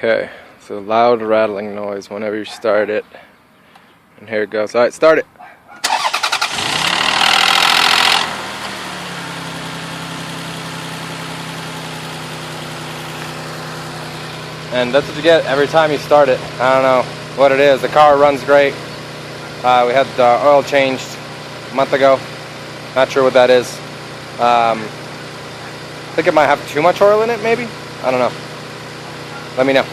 Okay, so loud rattling noise whenever you start it. And here it goes. Alright, start it. And that's what you get every time you start it. I don't know what it is. The car runs great. We had the oil changed a month ago. Not sure what that is. I think it might have too much oil in it, maybe? I don't know. Let me know.